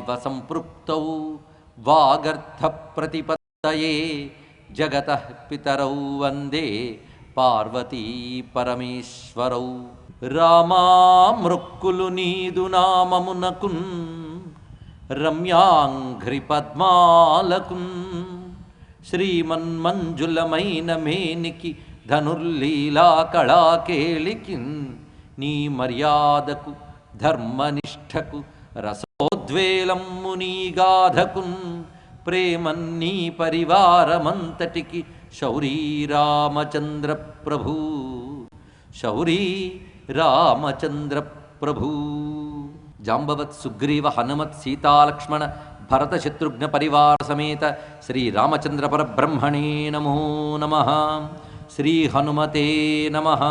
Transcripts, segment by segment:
వామివ సంపృక్తౌ వాగర్థ ప్రతిపత్తయే జగతః పితరౌ వందే పార్వతీ పరమేశ్వరౌ. రామా మృక్కులు నీదు నామమునకున్ రమ్యాంఘ్రి పద్మాలకున్ శ్రీమన్మంజులమైన మేనికి ధనుర్లీలా కళాకేళికిన్ నీ మర్యాదకు ధర్మనిష్టకు రసోద్వేలమ్ము నీ గాధకున్ ప్రేమన్నీ పరివారమంతటికి శౌరీ రామచంద్ర ప్రభూ శౌరీ రామచంద్ర ప్రభూ. జాంబవత్ సుగ్రీవ హనుమత్ సీతాలక్ష్మణ భరత శత్రుఘ్న పరివార సమేత శ్రీ రామచంద్ర పరబ్రహ్మణే నమో నమః. శ్రీ హనుమతే నమః.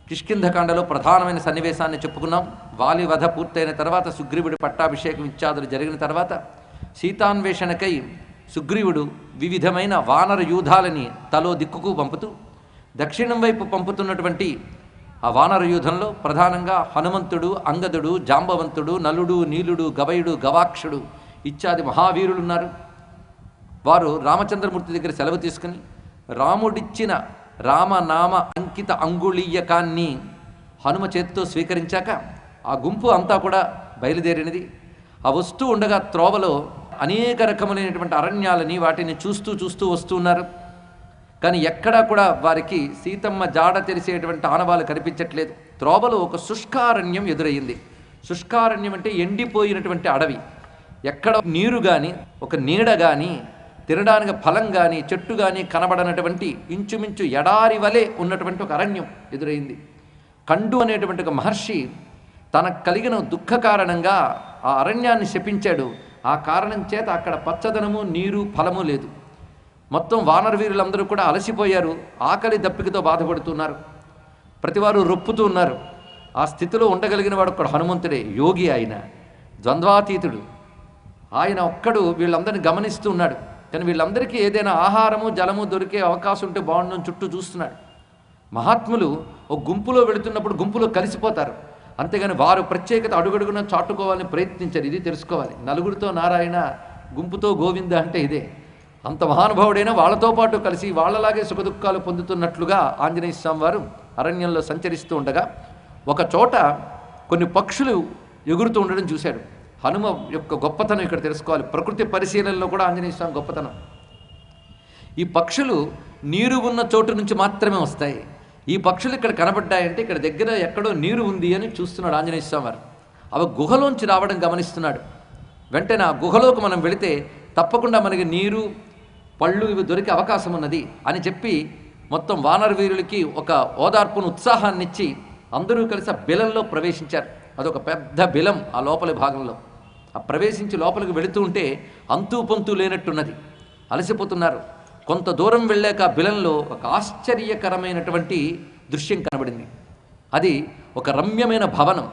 కిష్కింధకాండలో ప్రధానమైన సన్నివేశాన్ని చెప్పుకున్నాం. వాలి వధ పూర్తయిన తర్వాత సుగ్రీవుడి పట్టాభిషేకం ఇత్యాదులు జరిగిన తర్వాత సీతాన్వేషణకై సుగ్రీవుడు వివిధమైన వానర యూధాలని తలో దిక్కుకు పంపుతూ దక్షిణం వైపు పంపుతున్నటువంటి ఆ వానర యూధంలో ప్రధానంగా హనుమంతుడు, అంగదుడు, జాంబవంతుడు, నలుడు, నీలుడు, గవయుడు, గవాక్షుడు ఇత్యాది మహావీరులు ఉన్నారు. వారు రామచంద్రమూర్తి దగ్గర సెలవు తీసుకుని రాముడిచ్చిన రామనామ అంకిత అంగుళీయకాన్ని హనుమ చేతితో స్వీకరించాక ఆ గుంపు అంతా కూడా బయలుదేరినది. ఆ వస్తూ ఉండగా త్రోవలో అనేక రకములైనటువంటి అరణ్యాలని వాటిని చూస్తూ చూస్తూ వస్తూ ఉన్నారు. కానీ ఎక్కడా కూడా వారికి సీతమ్మ జాడ తెలిసేటువంటి ఆనవాలు కనిపించట్లేదు. త్రోవలో ఒక శుష్కారణ్యం ఎదురయ్యింది. శుష్కారణ్యం అంటే ఎండిపోయినటువంటి అడవి. ఎక్కడ నీరు కానీ ఒక నీడ కానీ తినడానికి ఫలం కానీ చెట్టు కానీ కనబడనటువంటి ఇంచుమించు ఎడారి వలె ఉన్నటువంటి ఒక అరణ్యం ఎదురైంది. కండు అనేటువంటి ఒక మహర్షి తనకు కలిగిన దుఃఖ కారణంగా ఆ అరణ్యాన్ని శపించాడు. ఆ కారణం చేత అక్కడ పచ్చదనము, నీరు, ఫలము లేదు. మొత్తం వానర వీరులందరూ కూడా అలసిపోయారు. ఆకలి దప్పికతో బాధపడుతున్నారు. ప్రతివారు రొప్పుతూ ఉన్నారు. ఆ స్థితిలో ఉండగలిగిన వాడు ఒక్కడు హనుమంతుడే. యోగి ఆయన, ద్వంద్వాతీతుడు. ఆయన ఒక్కడు వీళ్ళందరినీ గమనిస్తూ ఉన్నాడు. కానీ వీళ్ళందరికీ ఏదైనా ఆహారము, జలము దొరికే అవకాశం ఉంటే బాగుండని చుట్టూ చూస్తున్నాడు. మహాత్ములు ఒక గుంపులో వెళుతున్నప్పుడు గుంపులో కలిసిపోతారు. అంతేగాని వారు ప్రత్యేకత అడుగడుగున చాటుకోవాలని ప్రయత్నించారు. ఇది తెలుసుకోవాలి. నలుగురితో నారాయణ, గుంపుతో గోవింద అంటే ఇదే. అంత మహానుభావుడైనా వాళ్ళతో పాటు కలిసి వాళ్ళలాగే సుఖదుఖాలు పొందుతున్నట్లుగా ఆంజనేయ స్వామి వారు అరణ్యంలో సంచరిస్తూ ఉండగా ఒక చోట కొన్ని పక్షులు ఎగురుతూ ఉండడం చూశాడు. హనుమ యొక్క గొప్పతనం ఇక్కడ తెలుసుకోవాలి. ప్రకృతి పరిశీలనలో కూడా ఆంజనేయ స్వామి గొప్పతనం. ఈ పక్షులు నీరు ఉన్న చోటు నుంచి మాత్రమే వస్తాయి. ఈ పక్షులు ఇక్కడ కనబడ్డాయంటే ఇక్కడ దగ్గర ఎక్కడో నీరు ఉంది అని చూస్తున్నాడు ఆంజనేయ స్వామి వారు. అవి గుహలోంచి రావడం గమనిస్తున్నాడు. వెంటనే ఆ గుహలోకి మనం వెళితే తప్పకుండా మనకి నీరు, పళ్ళు ఇవి దొరికే అవకాశం ఉన్నది అని చెప్పి మొత్తం వానర వీరులకి ఒక ఓదార్పును, ఉత్సాహాన్ని ఇచ్చి అందరూ కలిసి ఆ బిలంలో ప్రవేశించారు. అదొక పెద్ద బిలం ఆ లోపలి భాగంలో. ఆ ప్రవేశించి లోపలికి వెళుతూ ఉంటే అంతూ పొంతూ లేనట్టున్నది. అలసిపోతున్నారు. కొంత దూరం వెళ్ళాక ఆ బిలంలో ఒక ఆశ్చర్యకరమైనటువంటి దృశ్యం కనబడింది. అది ఒక రమ్యమైన భవనం.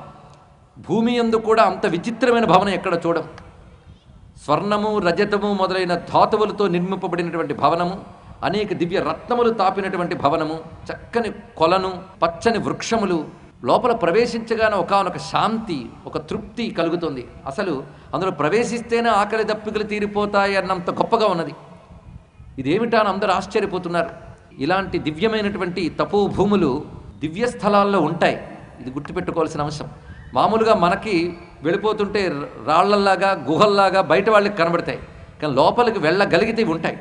భూమి యందు కూడా అంత విచిత్రమైన భవనం ఎక్కడ చూడం. స్వర్ణము, రజతము మొదలైన ధాతువులతో నిర్మింపబడినటువంటి భవనము, అనేక దివ్య రత్నములు తాపినటువంటి భవనము, చక్కని కొలను, పచ్చని వృక్షములు. లోపల ప్రవేశించగానే ఒకానొక శాంతి, ఒక తృప్తి కలుగుతుంది. అసలు అందులో ప్రవేశిస్తేనే ఆకలి దప్పికలు తీరిపోతాయి అన్నంత గొప్పగా ఉన్నది. ఇదేమిటా అని అందరూ ఆశ్చర్యపోతున్నారు. ఇలాంటి దివ్యమైనటువంటి తపోభూములు దివ్య స్థలాల్లో ఉంటాయి. ఇది గుర్తుపెట్టుకోవాల్సిన అంశం. మామూలుగా మనకి వెళ్ళిపోతుంటే రాళ్లల్లాగా, గుహల్లాగా బయట వాళ్ళకి కనబడతాయి. కానీ లోపలికి వెళ్ళగలిగితే ఉంటాయి.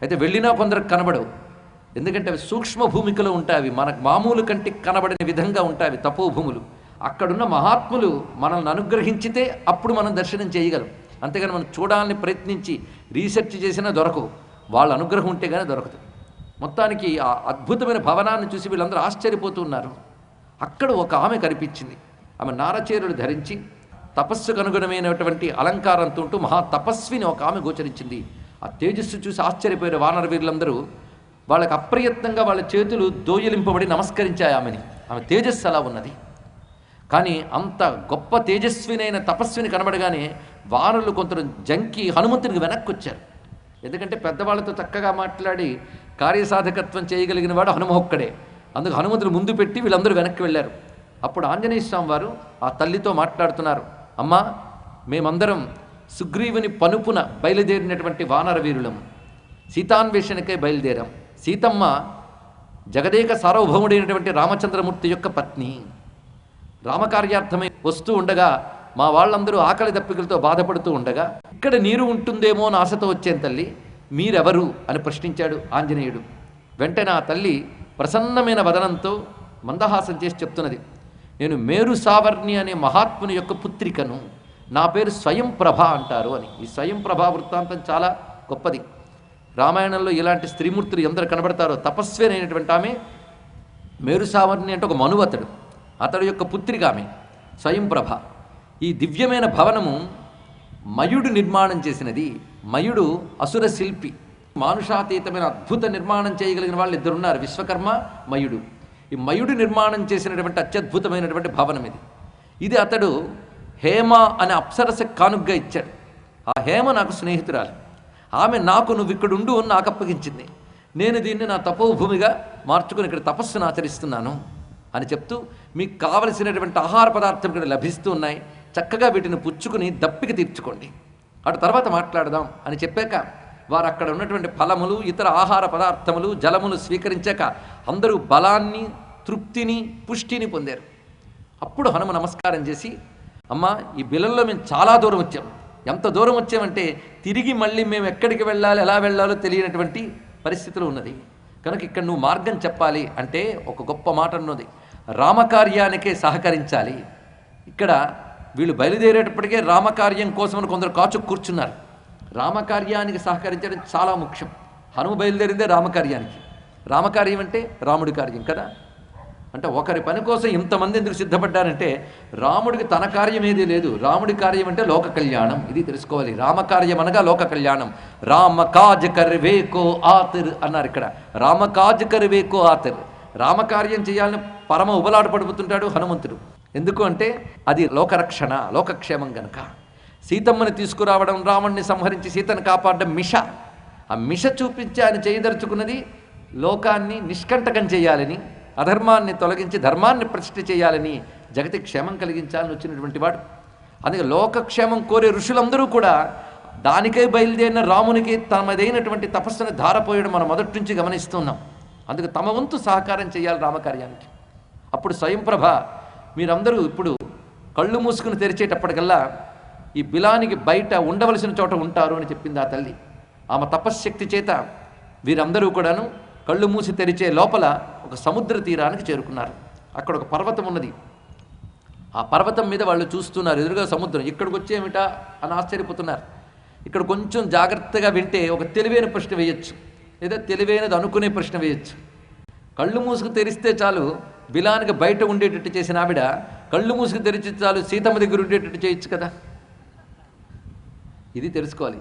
అయితే వెళ్ళినా కొందరికి కనబడవు. ఎందుకంటే అవి సూక్ష్మ భూమికలో ఉంటాయి. అవి మనకు మామూలు కంటికి కనబడిన విధంగా ఉంటాయి అవి తపోభూములు. అక్కడున్న మహాత్ములు మనల్ని అనుగ్రహించితే అప్పుడు మనం దర్శనం చేయగలం. అంతేగాని మనం చూడాలని ప్రయత్నించి రీసెర్చ్ చేసినా దొరకవు. వాళ్ళ అనుగ్రహం ఉంటే కానీ దొరకదు. మొత్తానికి ఆ అద్భుతమైన భవనాన్ని చూసి వీళ్ళందరూ ఆశ్చర్యపోతూ ఉన్నారు. అక్కడ ఒక ఆమె కనిపించింది. ఆమె నారచీరలు ధరించి తపస్సుకు అనుగుణమైనటువంటి అలంకారంతో ఉంటూ మహా తపస్విని ఒక ఆమె గోచరించింది. ఆ తేజస్సు చూసి ఆశ్చర్యపోయిన వానర వీరులందరూ వాళ్ళకి అప్రయత్నంగా వాళ్ళ చేతులు దోయలింపబడి నమస్కరించాయి ఆమెని. ఆమె తేజస్సు అలా ఉన్నది. కానీ అంత గొప్ప తేజస్వినైన తపస్విని కనబడగానే వానరులు కొంత జంకి హనుమంతునికి వెనక్కి వచ్చారు. ఎందుకంటే పెద్దవాళ్ళతో చక్కగా మాట్లాడి కార్యసాధకత్వం చేయగలిగిన వాడు హనుమ ఒక్కడే. అందుకు హనుమంతుడు ముందు పెట్టి వీళ్ళందరూ వెనక్కి వెళ్ళారు. అప్పుడు ఆంజనేయ స్వామి వారు ఆ తల్లితో మాట్లాడుతున్నారు. అమ్మా, మేమందరం సుగ్రీవుని పనుపున బయలుదేరినటువంటి వానర వీరులము. సీతాన్వేషణకై బయలుదేరాం. సీతమ్మ జగదేక సార్వభౌముడైనటువంటి రామచంద్రమూర్తి యొక్క పత్ని. రామకార్యార్థమై వస్తూ ఉండగా మా వాళ్ళందరూ ఆకలి దప్పికలతో బాధపడుతూ ఉండగా ఇక్కడ నీరు ఉంటుందేమో అని ఆశతో వచ్చాను తల్లి, మీరెవరు అని ప్రశ్నించాడు ఆంజనేయుడు. వెంటనే ఆ తల్లి ప్రసన్నమైన వదనంతో మందహాసం చేసి చెప్తున్నది, నేను మేరు సావర్ణి అనే మహాత్ముని యొక్క పుత్రికను, నా పేరు స్వయంప్రభ అంటారు అని. ఈ స్వయంప్రభ వృత్తాంతం చాలా గొప్పది. రామాయణంలో ఇలాంటి స్త్రీమూర్తులు ఎందరు కనబడతారో తపస్వినైనటువంటి ఆమె మేరు సావర్ణి అంటే ఒక మనువతడు, అతడు యొక్క పుత్రిక ఆమె స్వయంప్రభ. ఈ దివ్యమైన భవనము మయుడు నిర్మాణం చేసినది. మయుడు అసుర శిల్పి, మానుషాతీతమైన అద్భుత నిర్మాణం చేయగలిగిన వాళ్ళు ఇద్దరున్నారు, విశ్వకర్మ మయుడు. ఈ మయుడు నిర్మాణం చేసినటువంటి అత్యద్భుతమైనటువంటి భవనం ఇది. ఇది అతడు హేమ అనే అప్సరస కానుగ్గా ఇచ్చాడు. ఆ హేమ నాకు స్నేహితురాలు. ఆమె నాకు నువ్వు ఇక్కడ ఉండు అని నాకు అప్పగించింది. నేను దీన్ని నా తపోభూమిగా మార్చుకుని ఇక్కడ తపస్సును ఆచరిస్తున్నాను అని చెప్తూ, మీకు కావలసినటువంటి ఆహార పదార్థం ఇక్కడ లభిస్తూ ఉన్నాయి, చక్కగా వీటిని పుచ్చుకుని దప్పిక తీర్చుకోండి, అటు తర్వాత మాట్లాడదాం అని చెప్పాక వారు అక్కడ ఉన్నటువంటి ఫలములు, ఇతర ఆహార పదార్థములు, జలములు స్వీకరించాక అందరూ బలాన్ని, తృప్తిని, పుష్టిని పొందారు. అప్పుడు హనుమ నమస్కారం చేసి, అమ్మా ఈ బిలంలో మేము చాలా దూరం వచ్చాం. ఎంత దూరం వచ్చామంటే తిరిగి మళ్ళీ మేము ఎక్కడికి వెళ్ళాలి, ఎలా వెళ్ళాలో తెలియనటువంటి పరిస్థితులు ఉన్నది. కనుక ఇక్కడ నువ్వు మార్గం చెప్పాలి అంటే ఒక గొప్ప మాట ఉన్నది, రామకార్యానికే సహకరించాలి. ఇక్కడ వీళ్ళు బయలుదేరేటప్పటికే రామకార్యం కోసమని కొందరు కాచు కూర్చున్నారు. రామకార్యానికి సహకరించడం చాలా ముఖ్యం. హనుమ బయలుదేరిందే రామకార్యానికి. రామకార్యం అంటే రాముడి కార్యం కదా. అంటే ఒకరి పని కోసం ఇంతమంది ఎందుకు సిద్ధపడ్డారంటే రాముడికి తన కార్యం ఏదీ లేదు. రాముడి కార్యం అంటే లోక కళ్యాణం, ఇది తెలుసుకోవాలి. రామకార్యం అనగా లోక కళ్యాణం. రామకాజ్ కర్వేకో ఆతిర్ అన్నారు ఇక్కడ. రామకాజ్ కర్వేకో ఆతిర్, రామకార్యం చేయాలని పరమ ఉబలాట పడిపోతుంటాడు హనుమంతుడు. ఎందుకు అంటే అది లోకరక్షణ, లోకక్షేమం గనక. సీతమ్మని తీసుకురావడం, రావణ్ణి సంహరించి సీతను కాపాడడం మిష. ఆ మిష చూపించి ఆయన చేయదలుచుకున్నది లోకాన్ని నిష్కంటకం చేయాలని, అధర్మాన్ని తొలగించి ధర్మాన్ని ప్రతిష్ఠ చేయాలని, జగతి క్షేమం కలిగించాలని వచ్చినటువంటి వాడు. అందుకే లోకక్షేమం కోరే ఋషులందరూ కూడా దానికై బయలుదేరిన రామునికి తమదైనటువంటి తపస్సును ధారపోయడం మనం మొదటి నుంచి గమనిస్తున్నాం. అందుకే తమ వంతు సహకారం చేయాలి రామకార్యానికి. అప్పుడు స్వయంప్రభ, మీరందరూ ఇప్పుడు కళ్ళు మూసుకుని తెరిచేటప్పటికల్లా ఈ బిలానికి బయట ఉండవలసిన చోట ఉంటారు అని చెప్పింది ఆ తల్లి. ఆమె తపశ్శక్తి చేత వీరందరూ కూడాను కళ్ళు మూసి తెరిచే లోపల ఒక సముద్ర తీరానికి చేరుకున్నారు. అక్కడ ఒక పర్వతం ఉన్నది. ఆ పర్వతం మీద వాళ్ళు చూస్తున్నారు, ఎదురుగా సముద్రం. ఇక్కడికి వచ్చేమిటా అని ఆశ్చర్యపోతున్నారు. ఇక్కడ కొంచెం జాగ్రత్తగా వింటే ఒక తెలివైన ప్రశ్న వేయచ్చు, లేదా తెలివైనది అనుకునే ప్రశ్న వేయచ్చు. కళ్ళు మూసుకు తెరిస్తే చాలు బిలానికి బయట ఉండేటట్టు చేసిన ఆవిడ కళ్ళు మూసుకు తెరిచి చాలు సీతమ్మ దగ్గర ఉండేటట్టు చేయొచ్చు కదా. ఇది తెలుసుకోవాలి.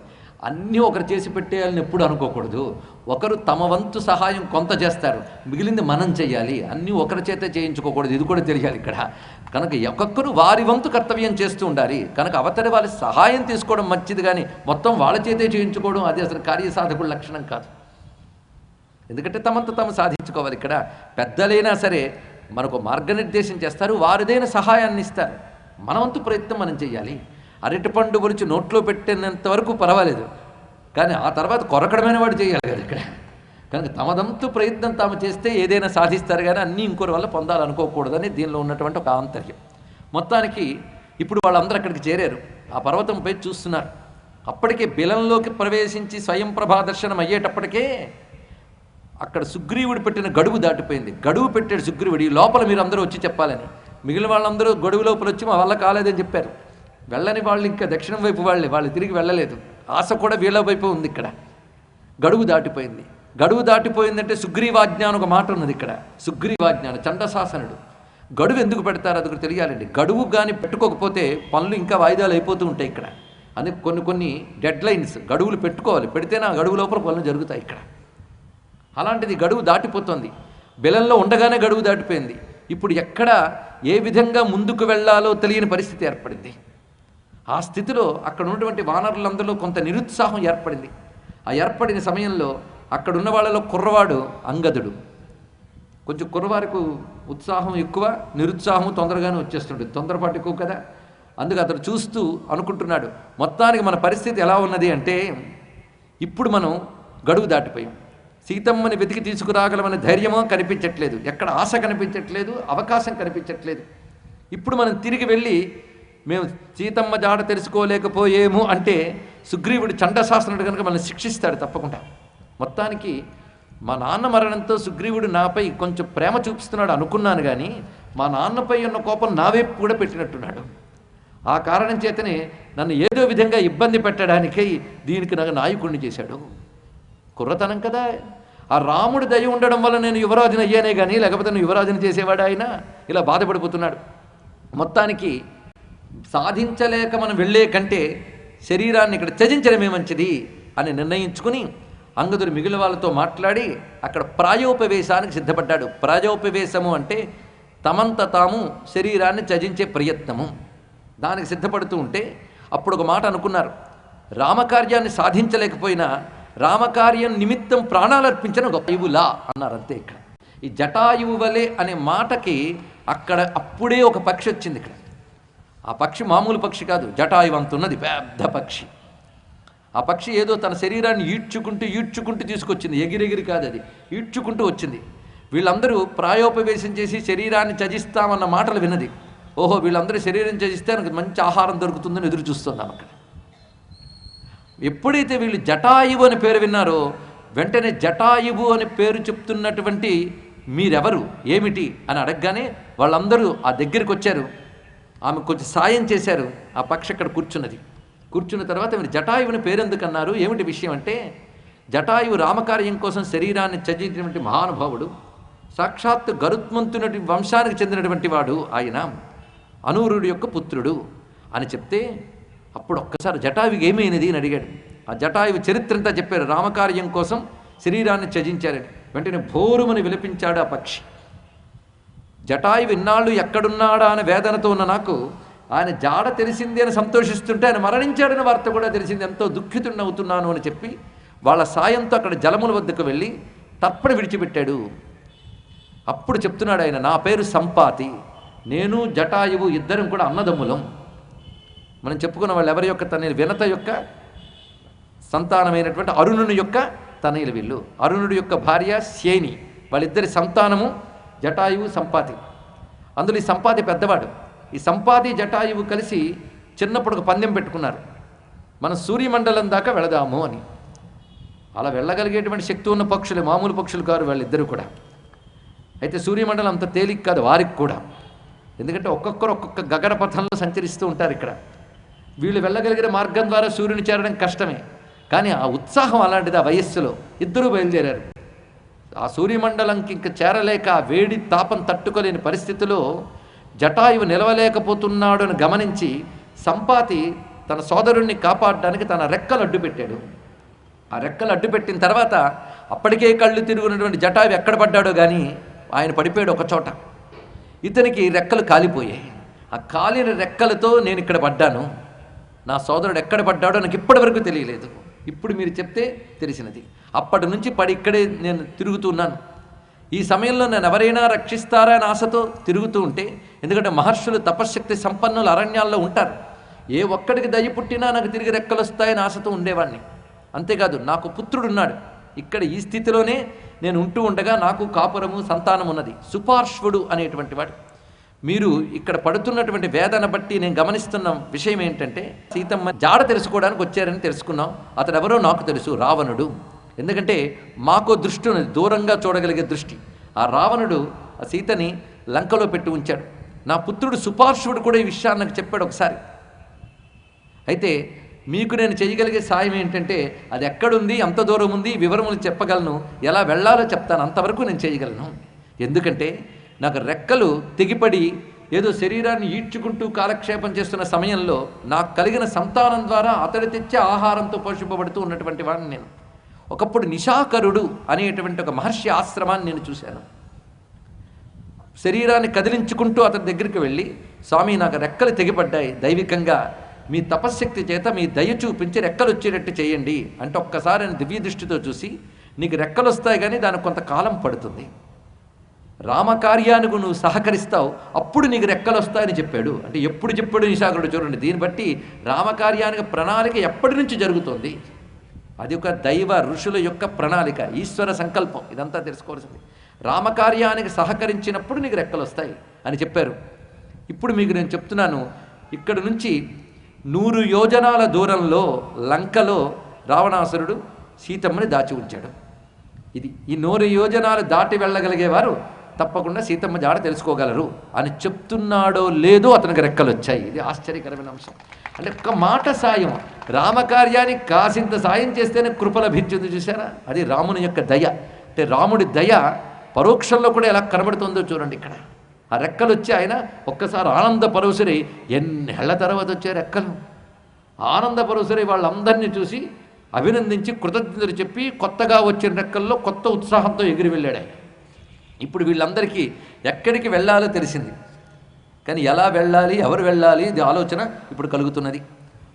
అన్నీ ఒకరు చేసి పెట్టేయాలని ఎప్పుడు అనుకోకూడదు. ఒకరు తమ వంతు సహాయం కొంత చేస్తారు, మిగిలింది మనం చేయాలి. అన్నీ ఒకరి చేత చేయించుకోకూడదు, ఇది కూడా తెలియాలి ఇక్కడ. కనుక ఒక్కొక్కరు వారి వంతు కర్తవ్యం చేస్తూ ఉండాలి. కనుక అవతలి వాళ్ళ సహాయం తీసుకోవడం మంచిది, కానీ మొత్తం వాళ్ళ చేతే చేయించుకోవడం అది అసలు కార్యసాధకుల లక్షణం కాదు. ఎందుకంటే తమంతా తాము సాధించుకోవాలి. ఇక్కడ పెద్దలైనా సరే మనకు మార్గనిర్దేశం చేస్తారు, వారిదైన సహాయాన్ని ఇస్తారు. మన వంతు ప్రయత్నం మనం చేయాలి. అరటిపండు గురించి నోట్లో పెట్టినంత వరకు పర్వాలేదు, కానీ ఆ తర్వాత కొరకడమైన వాడు చేయాలి కదా ఇక్కడ. కనుక తమదంతు ప్రయత్నం తాము చేస్తే ఏదైనా సాధిస్తారు, కానీ అన్నీ ఇంకొకరి వల్ల పొందాలనుకోకూడదని దీనిలో ఉన్నటువంటి ఒక ఆంతర్యం. మొత్తానికి ఇప్పుడు వాళ్ళందరూ అక్కడికి చేరారు. ఆ పర్వతంపై చూస్తున్నారు. అప్పటికే బిలంలోకి ప్రవేశించి స్వయంప్రభా దర్శనం అయ్యేటప్పటికే అక్కడ సుగ్రీవుడు పెట్టిన గడువు దాటిపోయింది. గడువు పెట్టాడు సుగ్రీవుడు, ఈ లోపల మీరు అందరూ వచ్చి చెప్పాలని. మిగిలిన వాళ్ళందరూ గడువు లోపల వచ్చి మా వల్ల కాలేదని చెప్పారు. వెళ్ళని వాళ్ళు ఇంకా దక్షిణం వైపు వాళ్ళు తిరిగి వెళ్ళలేదు. ఆశ కూడా వీళ్ళ వైపు ఉంది. ఇక్కడ గడువు దాటిపోయింది. గడువు దాటిపోయిందంటే సుగ్రీవాజ్ఞ అని ఒక మాట ఉన్నది ఇక్కడ. సుగ్రీవాజ్ఞ చండశాసనుడు. గడువు ఎందుకు పెడతారు అది కూడా తెలియాలండి. గడువు కానీ పెట్టుకోకపోతే పనులు ఇంకా వాయిదాలు అయిపోతూ ఉంటాయి ఇక్కడ. అందుకే కొన్ని డెడ్ లైన్స్ గడువులు పెట్టుకోవాలి, పెడితేనే ఆ గడువు లోపల పనులు జరుగుతాయి ఇక్కడ. అలాంటిది గడువు దాటిపోతుంది. బెలంలో ఉండగానే గడువు దాటిపోయింది. ఇప్పుడు ఎక్కడ ఏ విధంగా ముందుకు వెళ్ళాలో తెలియని పరిస్థితి ఏర్పడింది. ఆ స్థితిలో అక్కడ ఉన్నటువంటి వానరులందరిలో కొంత నిరుత్సాహం ఏర్పడింది. ఆ ఏర్పడిన సమయంలో అక్కడ ఉన్న వాళ్ళలో కుర్రవాడు అంగదుడు. కొంచెం కుర్రవారికి ఉత్సాహం ఎక్కువ, నిరుత్సాహం తొందరగానే వచ్చేస్తుంటుంది. తొందరపాటు ఎక్కువ కదా. అందుకు అతడు చూస్తూ అనుకుంటున్నాడు, మొత్తానికి మన పరిస్థితి ఎలా ఉన్నది అంటే, ఇప్పుడు మనం గడువు దాటిపోయాం. సీతమ్మని వెతికి తీసుకురాగలమనే ధైర్యమో కనిపించట్లేదు, ఎక్కడ ఆశ కనిపించట్లేదు, అవకాశం కనిపించట్లేదు. ఇప్పుడు మనం తిరిగి వెళ్ళి మేము సీతమ్మ జాడ తెలుసుకోలేకపోయేము అంటే సుగ్రీవుడు చండశాసనుడు కనుక మనల్ని శిక్షిస్తాడు తప్పకుండా. మొత్తానికి మా నాన్న మరణంతో సుగ్రీవుడు నాపై కొంచెం ప్రేమ చూపిస్తున్నాడు అనుకున్నాను, కానీ మా నాన్నపై ఉన్న కోపం నా వైపు కూడా పెట్టినట్టున్నాడు. ఆ కారణం చేతనే నన్ను ఏదో విధంగా ఇబ్బంది పెట్టడానికై దీనికి నాకు నాయకుడిని చేశాడు. కుర్రతనం కదా, ఆ రాముడి దయ ఉండడం వల్ల నేను యువరాజుని అయ్యానే కానీ లేకపోతే నేను యువరాజుని చేసేవాడు ఆయన. ఇలా బాధపడిపోతున్నాడు. మొత్తానికి సాధించలేక మనం వెళ్ళే కంటే శరీరాన్ని ఇక్కడ త్యజించడమే మంచిది అని నిర్ణయించుకుని అంగదుడు మిగిలిన వాళ్ళతో మాట్లాడి అక్కడ ప్రాయోపవేశానికి సిద్ధపడ్డాడు. ప్రాయోపవేశము అంటే తమంత తాము శరీరాన్ని త్యజించే ప్రయత్నము. దానికి సిద్ధపడుతూ ఉంటే అప్పుడు ఒక మాట అనుకున్నారు, రామకార్యాన్ని సాధించలేకపోయినా రామకార్యం నిమిత్తం ప్రాణాలు అర్పించిన గొప్పయువులా అన్నారు. అంతే. ఇక్కడ ఈ జటాయువు వలె అనే మాటకి అక్కడ అప్పుడే ఒక పక్షి వచ్చింది. ఇక్కడ ఆ పక్షి మామూలు పక్షి కాదు, జటాయువు అంతున్నది పెద్ద పక్షి. ఆ పక్షి ఏదో తన శరీరాన్ని ఈడ్చుకుంటూ తీసుకొచ్చింది, ఎగిరెగిరి కాదు, అది ఈడ్చుకుంటూ వచ్చింది. వీళ్ళందరూ ప్రాయోపవేశం చేసి శరీరాన్ని త్యజిస్తామన్న మాటలు విన్నది. ఓహో, వీళ్ళందరూ శరీరం త్యజిస్తే నాకు మంచి ఆహారం దొరుకుతుందని ఎదురు చూస్తున్నాం. అక్కడ ఎప్పుడైతే వీళ్ళు జటాయువు అని పేరు విన్నారో వెంటనే జటాయువు అని పేరు చెప్తున్నటువంటి మీరెవరు ఏమిటి అని అడగగానే వాళ్ళందరూ ఆ దగ్గరికి వచ్చారు. ఆమె కొంచెం సాయం చేశారు. ఆ పక్షి అక్కడ కూర్చున్నది. కూర్చున్న తర్వాత మీరు జటాయువుని పేరెందుకన్నారు, ఏమిటి విషయం అంటే, జటాయువు రామకార్యం కోసం శరీరాన్ని త్యజించినటువంటి మహానుభావుడు, సాక్షాత్ గరుత్మంతుని వంశానికి చెందినటువంటి వాడు, ఆయన అనూరుడి యొక్క పుత్రుడు అని చెప్తే అప్పుడు ఒక్కసారి జటాయువుకి ఏమైనది అని అడిగాడు. ఆ జటాయువు చరిత్ర అంతా చెప్పారు. రామకార్యం కోసం శరీరాన్ని త్యజించారని. వెంటనే భోరుమని విలపించాడు ఆ పక్షి. జటాయువు ఇన్నాళ్ళు ఎక్కడున్నాడా అని వేదనతో ఉన్న నాకు ఆయన జాడ తెలిసింది అని సంతోషిస్తుంటే ఆయన మరణించాడని వార్త కూడా తెలిసింది, ఎంతో దుఃఖితున్నవుతున్నాను అని చెప్పి వాళ్ళ సాయంతో అక్కడ జలముల వద్దకు వెళ్ళి తర్పణ విడిచిపెట్టాడు. అప్పుడు చెప్తున్నాడు ఆయన, నా పేరు సంపాతి, నేను జటాయువు ఇద్దరం కూడా అన్నదమ్ములం. మనం చెప్పుకున్న వాళ్ళు ఎవరి యొక్క తనయులు, వినత యొక్క సంతానమైనటువంటి అరుణుని యొక్క తనయులు వీళ్ళు. అరుణుడి యొక్క భార్య శేని, వాళ్ళిద్దరి సంతానము జటాయువు సంపాతి. అందులో ఈ సంపాతి పెద్దవాడు. ఈ సంపాతి జటాయువు కలిసి చిన్నప్పుడు ఒక పందెం పెట్టుకున్నారు, మనం సూర్యమండలం దాకా వెళదాము అని. అలా వెళ్ళగలిగేటువంటి శక్తి ఉన్న పక్షులు, మామూలు పక్షులు కారు వాళ్ళిద్దరూ కూడా. అయితే సూర్యమండలం అంత తేలిక కాదు వారికి కూడా, ఎందుకంటే ఒక్కొక్కరు ఒక్కొక్క గగన పథంలో సంచరిస్తూ ఉంటారు. ఇక్కడ వీళ్ళు వెళ్ళగలిగిన మార్గం ద్వారా సూర్యుని చేరడం కష్టమే, కానీ ఆ ఉత్సాహం అలాంటిది. ఆ వయస్సులో ఇద్దరూ బయలుదేరారు. ఆ సూర్యమండలంకి ఇంక చేరలేక ఆ వేడి తాపం తట్టుకోలేని పరిస్థితిలో జటాయువు నిలవలేకపోతున్నాడు అని గమనించి సంపాతి తన సోదరుణ్ణి కాపాడడానికి తన రెక్కలు అడ్డుపెట్టాడు. ఆ రెక్కలు అడ్డుపెట్టిన తర్వాత అప్పటికే కళ్ళు తిరుగున్నటువంటి జటాయువు ఎక్కడ పడ్డాడో కానీ ఆయన పడిపోయాడు ఒక చోట. ఇతనికి రెక్కలు కాలిపోయాయి. ఆ కాలిన రెక్కలతో నేను ఇక్కడ పడ్డాను, నా సోదరుడు ఎక్కడ పడ్డాడో నాకు ఇప్పటి వరకు తెలియలేదు, ఇప్పుడు మీరు చెప్తే తెలిసినది. అప్పటి నుంచి పడి ఇక్కడే నేను తిరుగుతున్నాను. ఈ సమయంలో నేను ఎవరైనా రక్షిస్తారా అని ఆశతో తిరుగుతూ ఉంటే, ఎందుకంటే మహర్షులు తపశ్శక్తి సంపన్నులు అరణ్యాల్లో ఉంటారు, ఏ ఒక్కడికి దయ పుట్టినా నాకు తిరిగి రెక్కలు వస్తాయని ఆశతో ఉండేవాడిని. అంతేకాదు నాకు పుత్రుడున్నాడు. ఇక్కడ ఈ స్థితిలోనే నేను ఉంటూ ఉండగా నాకు కాపురము సంతానం ఉన్నది. సుపార్శ్వుడు అనేటువంటి వాడు. మీరు ఇక్కడ పడుతున్నటువంటి వేదన బట్టి నేను గమనిస్తున్న విషయం ఏంటంటే, సీతమ్మ జాడ తెలుసుకోవడానికి వచ్చారని తెలుసుకున్నాం. అతడు ఎవరో నాకు తెలుసు, రావణుడు. ఎందుకంటే మాకో దృష్టి ఉన్నది, దూరంగా చూడగలిగే దృష్టి. ఆ రావణుడు ఆ సీతని లంకలో పెట్టి ఉంచాడు. నా పుత్రుడు సుపార్శ్వుడు కూడా ఈ విషయాన్ని నాకు చెప్పాడు ఒకసారి. అయితే మీకు నేను చేయగలిగే సాయం ఏంటంటే, అది ఎక్కడుంది, అంత దూరం ఉంది, వివరములు చెప్పగలను, ఎలా వెళ్ళాలో చెప్తాను, అంతవరకు నేను చేయగలను. ఎందుకంటే నాకు రెక్కలు తెగిపడి ఏదో శరీరాన్ని ఈడ్చుకుంటూ కాలక్షేపం చేస్తున్న సమయంలో నాకు కలిగిన సంతానం ద్వారా అతడు తెచ్చే ఆహారంతో పోషింపబడుతూ ఉన్నటువంటి వాడిని నేను. ఒకప్పుడు నిశాకరుడు అనేటువంటి ఒక మహర్షి ఆశ్రమాన్ని నేను చూశాను. శరీరాన్ని కదిలించుకుంటూ అతని దగ్గరికి వెళ్ళి, స్వామి నాకు రెక్కలు తెగిపడ్డాయి, దైవికంగా మీ తపశ్శక్తి చేత మీ దయ చూపించి రెక్కలు వచ్చేటట్టు చేయండి అంటే, ఒక్కసారి దివ్య దృష్టితో చూసి, నీకు రెక్కలు వస్తాయి కానీ దానికి కొంతకాలం పడుతుంది, రామకార్యానికి నువ్వు సహకరిస్తావు, అప్పుడు నీకు రెక్కలు వస్తాయని చెప్పాడు. అంటే ఎప్పుడు చెప్పాడు నిశాకరుడు చూడండి. దీన్ని బట్టి రామకార్యానికి ప్రణాళిక ఎప్పటి నుంచి జరుగుతోంది, అది ఒక దైవ ఋషుల యొక్క ప్రణాళిక, ఈశ్వర సంకల్పం. ఇదంతా తెలుసుకోవాల్సింది. రామకార్యానికి సహకరించినప్పుడు నీకు రెక్కలు వస్తాయి అని చెప్పారు. ఇప్పుడు మీకు నేను చెప్తున్నాను, ఇక్కడ నుంచి 100 యోజనాల దూరంలో లంకలో రావణాసురుడు సీతమ్మని దాచి ఉంచాడు. ఈ 100 యోజనాలు దాటి వెళ్ళగలిగేవారు తప్పకుండా సీతమ్మ జాడ తెలుసుకోగలరు అని చెప్తున్నాడో లేదో అతనికి రెక్కలు వచ్చాయి. ఇది ఆశ్చర్యకరమైన అంశం. అంటే ఒక్క మాట సాయం, రామకార్యానికి కాసింత సాయం చేస్తేనే కృప లభించింది. చూసారా, అది రాముని యొక్క దయ. అంటే రాముడి దయ పరోక్షంలో కూడా ఎలా కనబడుతుందో చూడండి. ఇక్కడ ఆ రెక్కలు వచ్చి ఆయన ఒక్కసారి ఆనంద పరవశురై, ఎన్నేళ్ల తర్వాత వచ్చే రెక్కలు, ఆనంద పరవశురై వాళ్ళందరినీ చూసి అభినందించి కృతజ్ఞతలు చెప్పి కొత్తగా వచ్చిన రెక్కల్లో కొత్త ఉత్సాహంతో ఎగిరి వెళ్ళాడు ఆయన. ఇప్పుడు వీళ్ళందరికీ ఎక్కడికి వెళ్ళాలో తెలిసింది, కానీ ఎలా వెళ్ళాలి, ఎవరు వెళ్ళాలి, ఇది ఆలోచన ఇప్పుడు కలుగుతున్నది.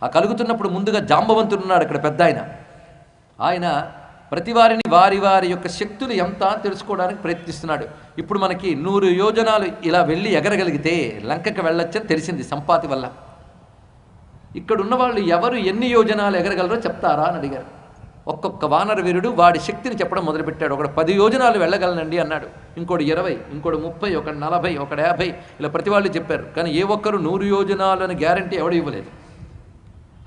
ఆ కలుగుతున్నప్పుడు ముందుగా జాంబవంతుడు ఉన్నాడు అక్కడ పెద్ద ఆయన. ఆయన ప్రతివారిని వారి వారి యొక్క శక్తులు ఎంత తెలుసుకోవడానికి ప్రయత్నిస్తున్నాడు. ఇప్పుడు మనకి 100 యోజనాలు ఇలా వెళ్ళి ఎగరగలిగితే లంకకి వెళ్ళొచ్చని తెలిసింది సంపాతి వల్ల. ఇక్కడ ఉన్న వాళ్ళు ఎవరు ఎన్ని యోజనాలు ఎగరగలరో చెప్తారా అని అడిగారు. ఒక్కొక్క వానర వీరుడు వాడి శక్తిని చెప్పడం మొదలుపెట్టాడు. ఒకడు 10 యోజనాలు వెళ్ళగలనండి అన్నాడు, ఇంకోటి 20, ఇంకోటి 30, ఒకటి 40, ఒకటి 50, ఇలా ప్రతి వాళ్ళు చెప్పారు. కానీ ఏ ఒక్కరు 100 యోజనాలు అని గ్యారంటీ ఎవడు ఇవ్వలేదు.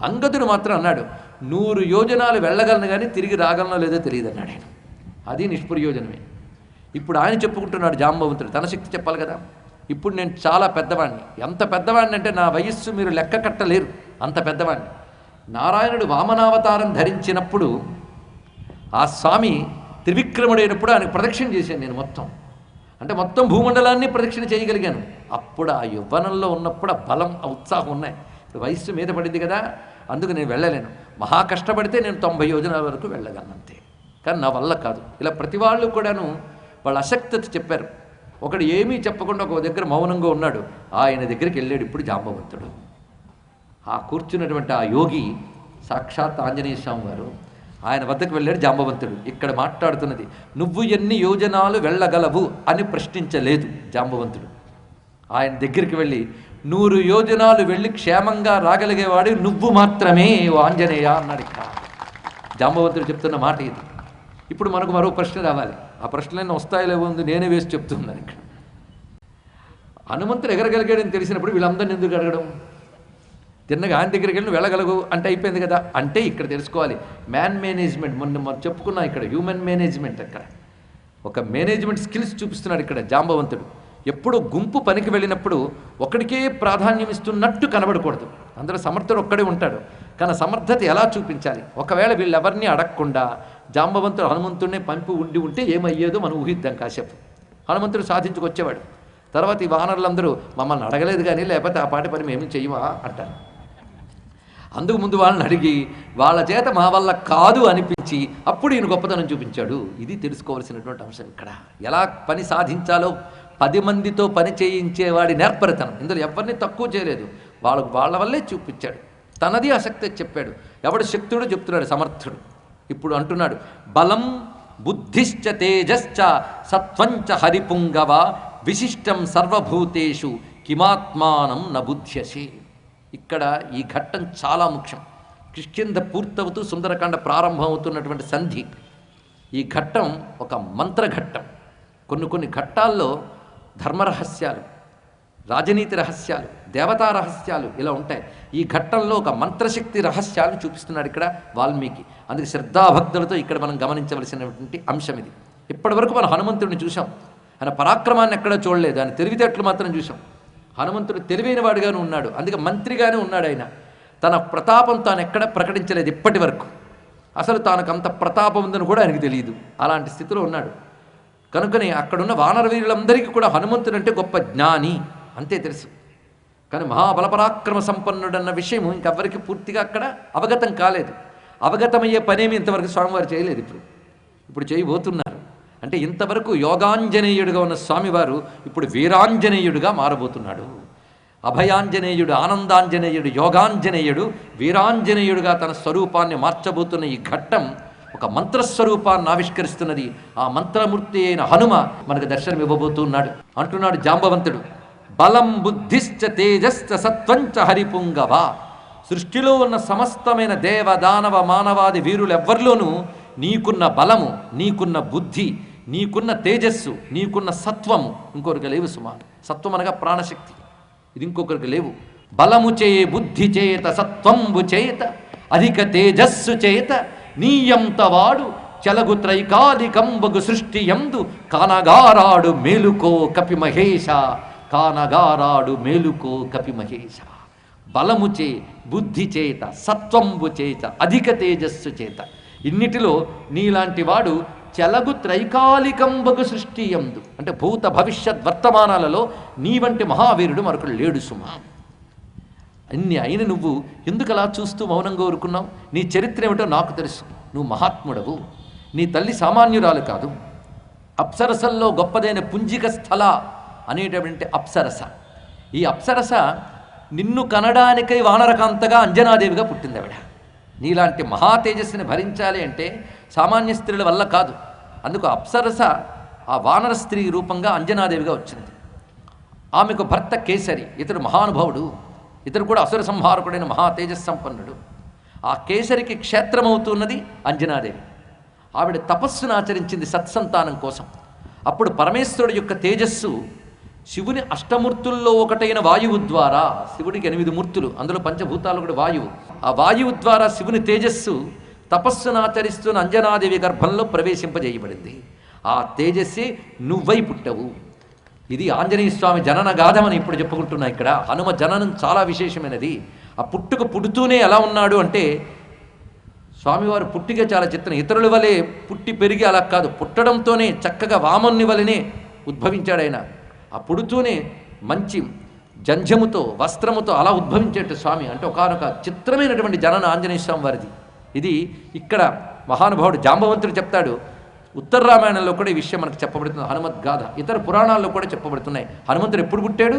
అంగదుడు మాత్రం అన్నాడు 100 యోజనాలు వెళ్ళగలను కానీ తిరిగి రాగలనో లేదో తెలియదు అన్నాడు ఆయన. అది నిష్ప్రయోజనమే. ఇప్పుడు ఆయన చెప్పుకుంటున్నాడు జాంబవంతుడు, తన శక్తి చెప్పాలి కదా. ఇప్పుడు నేను చాలా పెద్దవాడిని, ఎంత పెద్దవాడిని అంటే నా వయస్సు మీరు లెక్క కట్టలేరు, అంత పెద్దవాడిని. నారాయణుడు వామనావతారం ధరించినప్పుడు ఆ స్వామి త్రివిక్రముడైనప్పుడు ఆయనకు ప్రదక్షిణ చేశాను నేను మొత్తం భూమండలాన్ని ప్రదక్షిణ చేయగలిగాను. అప్పుడు ఆ యవ్వనంలో ఉన్నప్పుడు ఆ బలం, ఆ ఉత్సాహం ఉన్నాయి. ఇప్పుడు వయస్సు మీద పడింది కదా, అందుకు నేను వెళ్ళలేను. మహా కష్టపడితే నేను 90 యోజనాల వరకు వెళ్ళగలను అంతే, కానీ నా వల్ల కాదు. ఇలా ప్రతి వాళ్ళు కూడాను వాళ్ళ అశక్తత చెప్పారు. ఒకడు ఏమీ చెప్పకుండా ఒక దగ్గర మౌనంగా ఉన్నాడు, ఆయన దగ్గరికి వెళ్ళాడు ఇప్పుడు జాంబవంతుడు. ఆ కూర్చున్నటువంటి ఆ యోగి సాక్షాత్ ఆంజనేయ స్వామి వారు, ఆయన వద్దకు వెళ్ళాడు జాంబవంతుడు. ఇక్కడ మాట్లాడుతున్నది నువ్వు ఎన్ని యోజనాలు వెళ్ళగలవు అని ప్రశ్నించలేదు జాంబవంతుడు. ఆయన దగ్గరికి వెళ్ళి 100 యోజనాలు వెళ్ళి క్షేమంగా రాగలిగేవాడు నువ్వు మాత్రమే ఓ ఆంజనేయ అన్నాడు. ఇక్కడ జాంబవంతుడు చెప్తున్న మాట ఇది. ఇప్పుడు మనకు మరో ప్రశ్న రావాలి. ఆ ప్రశ్నలన్నీ వస్తాయో లేవో ఉంది, నేనే వేసి చెప్తున్నాను. ఇక్కడ హనుమంతుడు ఎగరగలిగాడని తెలిసినప్పుడు వీళ్ళందరినీ ఎందుకు అడగడం? తిన్నగా ఆయన దగ్గరికి వెళ్ళి వెళ్ళగలగు అంటే అయిపోయింది కదా. అంటే ఇక్కడ తెలుసుకోవాలి మ్యాన్ మేనేజ్మెంట్, మొన్న చెప్పుకున్నా ఇక్కడ హ్యూమన్ మేనేజ్మెంట్. అక్కడ ఒక మేనేజ్మెంట్ స్కిల్స్ చూపిస్తున్నాడు ఇక్కడ జాంబవంతుడు. ఎప్పుడు గుంపు పనికి వెళ్ళినప్పుడు ఒకడికే ప్రాధాన్యం ఇస్తున్నట్టు కనబడకూడదు. అందులో సమర్థుడు ఒక్కడే ఉంటాడు, కానీ సమర్థత ఎలా చూపించాలి. ఒకవేళ వీళ్ళెవరిని అడగకుండా జాంబవంతుడు హనుమంతుడినే పంపి ఉంటే ఏమయ్యేదో మనం ఊహిద్దాం కాసేపు. హనుమంతుడు సాధించుకొచ్చేవాడు. తర్వాత ఈ వానరులందరూ మమ్మల్ని అడగలేదు కానీ లేకపోతే ఆ పాటి పని మేమేం చెయ్యమా అంటారు. అందుకు ముందు వాళ్ళని అడిగి వాళ్ళ చేత మా వల్ల కాదు అనిపించి అప్పుడు ఈయన గొప్పతనం చూపించాడు. ఇది తెలుసుకోవాల్సినటువంటి అంశం. ఇక్కడ ఎలా పని సాధించాలో 10 మందితో పని చేయించేవాడి నేర్పరితనం. ఇందులో ఎవరిని తక్కువ చేయలేదు, వాళ్ళ వల్లే చూపించాడు. తనది ఆసక్తి చెప్పాడు. ఎవడు శక్తుడు చెప్తున్నాడు సమర్థుడు. ఇప్పుడు అంటున్నాడు బలం బుద్ధిశ్చ తేజశ్చ సత్వంచ హరిపుంగవ విశిష్టం సర్వభూతేషు కిమాత్మానం నబుధ్యసి. ఇక్కడ ఈ ఘట్టం చాలా ముఖ్యం. కిష్కింధ పూర్తవుతూ సుందరకాండ ప్రారంభం అవుతున్నటువంటి సంధి. ఈ ఘట్టం ఒక మంత్రఘట్టం. కొన్ని ఘట్టాల్లో ధర్మరహస్యాలు, రాజనీతి రహస్యాలు, దేవతా రహస్యాలు ఇలా ఉంటాయి. ఈ ఘట్టంలో ఒక మంత్రశక్తి రహస్యాలను చూపిస్తున్నాడు ఇక్కడ వాల్మీకి. అందుకే శ్రద్ధాభక్తులతో ఇక్కడ మనం గమనించవలసినటువంటి అంశం ఇది. ఇప్పటి వరకు మనం హనుమంతుడిని చూసాం, ఆయన పరాక్రమాన్ని ఎక్కడా చూడలేదు, ఆయన తెలివితేటలు మాత్రం చూసాం. హనుమంతుడు తెలివైన వాడుగానే ఉన్నాడు, అందుకే మంత్రిగానే ఉన్నాడు. ఆయన తన ప్రతాపం తాను ఎక్కడ ప్రకటించలేదు ఇప్పటి వరకు. అసలు తానకు అంత ప్రతాపం ఉందని కూడా ఆయనకు తెలియదు. అలాంటి స్థితిలో ఉన్నాడు. కనుకనే అక్కడున్న వానర వీరులందరికీ కూడా హనుమంతుడు అంటే గొప్ప జ్ఞాని అంతే తెలుసు. కానీ మహాబలపరాక్రమ సంపన్నుడన్న విషయం ఇంకెవ్వరికి పూర్తిగా అక్కడ అవగతం కాలేదు. అవగతమయ్యే పనేమి ఇంతవరకు స్వామివారు చేయలేదు. ఇప్పుడు చేయబోతున్నారు. అంటే ఇంతవరకు యోగాంజనేయుడిగా ఉన్న స్వామివారు ఇప్పుడు వీరాంజనేయుడిగా మారబోతున్నాడు. అభయాంజనేయుడు, ఆనందాంజనేయుడు, యోగాంజనేయుడు, వీరాంజనేయుడుగా తన స్వరూపాన్ని మార్చబోతున్న ఈ ఘట్టం ఒక మంత్రస్వరూపాన్ని ఆవిష్కరిస్తున్నది. ఆ మంత్రమూర్తి అయిన హనుమ మనకు దర్శనం ఇవ్వబోతున్నాడు. అంటున్నాడు జాంబవంతుడు, బలం బుద్ధిశ్చ తేజశ్చ సత్వంచ హరిపుంగవ. సృష్టిలో ఉన్న సమస్తమైన దేవ దానవ మానవాది వీరులెవ్వరిలోనూ నీకున్న బలము, నీకున్న బుద్ధి, నీకున్న తేజస్సు, నీకున్న సత్వము ఇంకొకరికి లేవు సుమా. సత్వం అనగా ప్రాణశక్తి, ఇది ఇంకొకరికి లేవు. బలము చే బుద్ధి చేత సత్వంబు చేత అధిక తేజస్సు చేత నీయంతవాడు చలగు త్రైకాలికంబగు సృష్టి యందు కానగారాడు మేలుకో కపి మహేశ, కానగారాడు మేలుకో కపి మహేశ. బలము చే బుద్ధి చేత సత్వంబు చేత అధిక తేజస్సు చేత, ఇన్నిటిలో నీలాంటి వాడు చలగు త్రైకాలికంబగు సృష్టి యందు, అంటే భూత భవిష్యత్ వర్తమానాలలో నీ వంటి మహావీరుడు మరొకడు లేడు సుమా. అన్ని అయిన నువ్వు ఎందుకు అలా చూస్తూ మౌనంగా ఊరుకున్నావు? నీ చరిత్ర ఏమిటో నాకు తెలుసు. నువ్వు మహాత్ముడవు. నీ తల్లి సామాన్యురాలు కాదు. అప్సరసల్లో గొప్పదైన పుంజిక స్థల అనేటటువంటి అప్సరస. ఈ అప్సరస నిన్ను కనడానికై వానరకాంతగా అంజనాదేవిగా పుట్టింది ఆవిడ. నీలాంటి మహా తేజస్సుని భరించాలి అంటే సామాన్య స్త్రీల వల్ల కాదు. అందుకు అప్సరస ఆ వానర స్త్రీ రూపంగా అంజనాదేవిగా వచ్చింది. ఆమెకు భర్త కేసరి, ఇతడు మహానుభావుడు, ఇతడు కూడా అసుర సంహారకుడైన మహా తేజస్సంపన్నుడు. ఆ కేసరికి క్షేత్రమవుతున్నది అంజనాదేవి. ఆవిడ తపస్సును ఆచరించింది సత్సంతానం కోసం. అప్పుడు పరమేశ్వరుడు యొక్క తేజస్సు శివుని అష్టమూర్తుల్లో ఒకటైన వాయువు ద్వారా, శివుడికి 8 మూర్తులు, అందులో పంచభూతాలు కూడా వాయువు, ఆ వాయువు ద్వారా శివుని తేజస్సు తపస్సును ఆచరిస్తున్న అంజనాదేవి గర్భంలో ప్రవేశింపజేయబడింది. ఆ తేజస్సే నువ్వై పుట్టవు. ఇది ఆంజనేయ స్వామి జనన గాథమని ఇప్పుడు చెప్పుకుంటున్నా. ఇక్కడ హనుమ జననం చాలా విశేషమైనది. ఆ పుడుతూనే ఎలా ఉన్నాడు అంటే, స్వామివారు పుట్టిగా చాలా చిత్రం. ఇతరుల వలె పుట్టి పెరిగి అలా కాదు, పుట్టడంతోనే చక్కగా వామన్ని వలనే ఉద్భవించాడు ఆయన. ఆ పుడుతూనే మంచి జంఝముతో వస్త్రముతో అలా ఉద్భవించేట స్వామి. అంటే ఒకానొక చిత్రమైనటువంటి జనన ఆంజనేయ స్వామి వారిది. ఇది ఇక్కడ మహానుభావుడు జాంబవంతుడు చెప్తాడు. ఉత్తర రామాయణంలో కూడా ఈ విషయం మనకు చెప్పబడుతుంది. హనుమద్గాథ ఇతర పురాణాల్లో కూడా చెప్పబడుతున్నాయి. హనుమంతుడు ఎప్పుడు పుట్టాడు?